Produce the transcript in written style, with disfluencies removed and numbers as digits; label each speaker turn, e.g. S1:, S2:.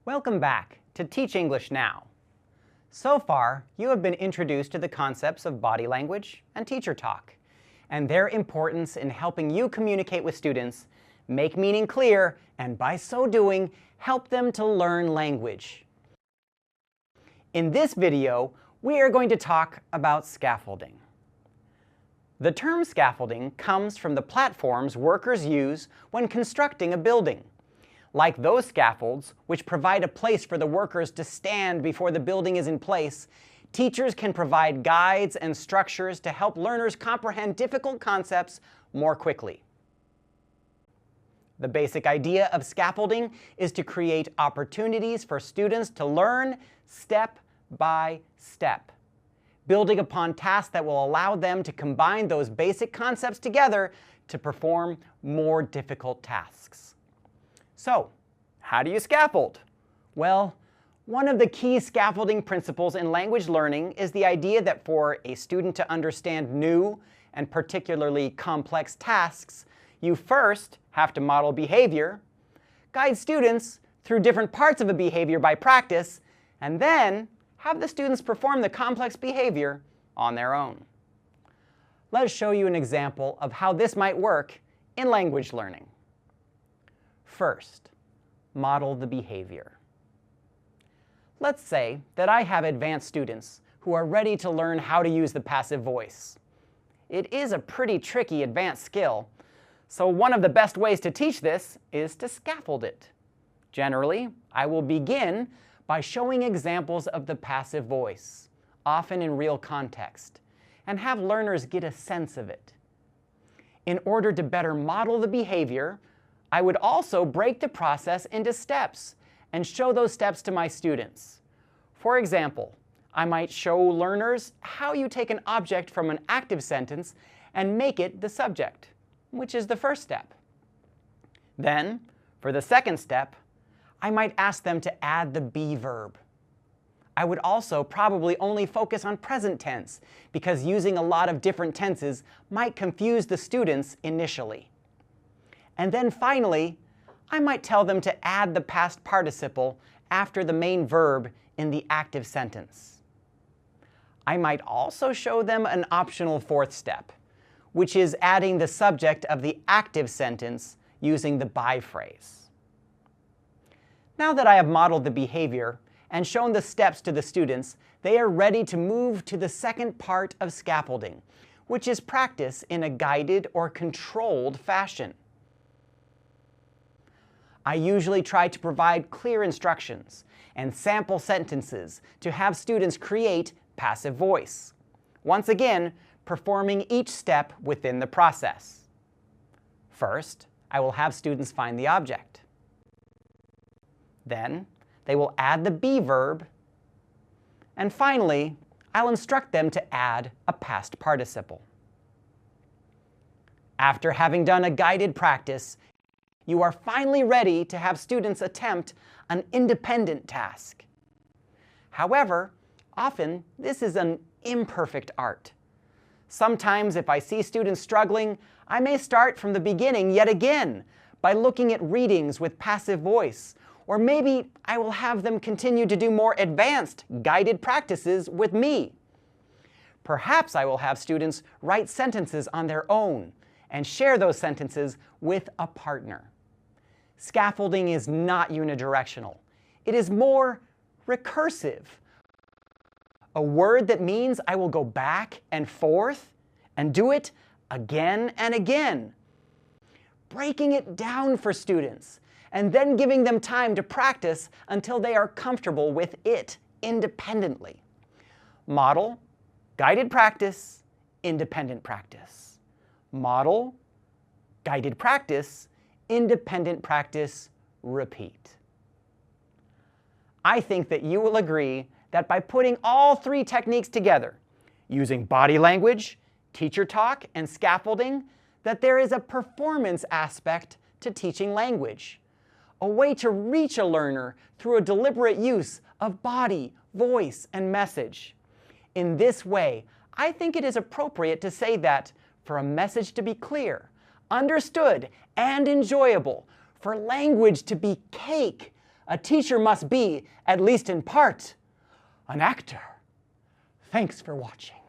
S1: Welcome back to Teach English Now. So far, you have been introduced to the concepts of body language and teacher talk, and their importance in helping you communicate with students, make meaning clear, and by so doing, help them to learn language. In this video, we are going to talk about scaffolding. The term scaffolding comes from the platforms workers use when constructing a building. Like those scaffolds, which provide a place for the workers to stand before the building is in place, teachers can provide guides and structures to help learners comprehend difficult concepts more quickly. The basic idea of scaffolding is to create opportunities for students to learn step by step, building upon tasks that will allow them to combine those basic concepts together to perform more difficult tasks. So, how do you scaffold? Well, one of the key scaffolding principles in language learning is the idea that for a student to understand new and particularly complex tasks, you first have to model behavior, guide students through different parts of a behavior by practice, and then have the students perform the complex behavior on their own. Let's show you an example of how this might work in language learning. First, model the behavior. Let's say that I have advanced students who are ready to learn how to use the passive voice. It is a pretty tricky advanced skill, so one of the best ways to teach this is to scaffold it. Generally, I will begin by showing examples of the passive voice, often in real context, and have learners get a sense of it. In order to better model the behavior, I would also break the process into steps and show those steps to my students. For example, I might show learners how you take an object from an active sentence and make it the subject, which is the first step. Then, for the second step, I might ask them to add the be verb. I would also probably only focus on present tense because using a lot of different tenses might confuse the students initially. And then finally, I might tell them to add the past participle after the main verb in the active sentence. I might also show them an optional fourth step, which is adding the subject of the active sentence using the by phrase. Now that I have modeled the behavior and shown the steps to the students, they are ready to move to the second part of scaffolding, which is practice in a guided or controlled fashion. I usually try to provide clear instructions and sample sentences to have students create passive voice, once again, performing each step within the process. First, I will have students find the object. Then, they will add the be verb. And finally, I'll instruct them to add a past participle. After having done a guided practice, you are finally ready to have students attempt an independent task. However, often this is an imperfect art. Sometimes if I see students struggling, I may start from the beginning yet again by looking at readings with passive voice, or maybe I will have them continue to do more advanced guided practices with me. Perhaps I will have students write sentences on their own and share those sentences with a partner. Scaffolding is not unidirectional. It is more recursive. A word that means I will go back and forth and do it again and again, breaking it down for students and then giving them time to practice until they are comfortable with it independently. Model, guided practice, independent practice. Model, guided practice, independent practice, repeat. I think that you will agree that by putting all three techniques together, using body language, teacher talk, and scaffolding, that there is a performance aspect to teaching language, a way to reach a learner through a deliberate use of body, voice, and message. In this way, I think it is appropriate to say that for a message to be clear, understood, and enjoyable, for language to be cake, a teacher must be, at least in part, an actor. Thanks for watching.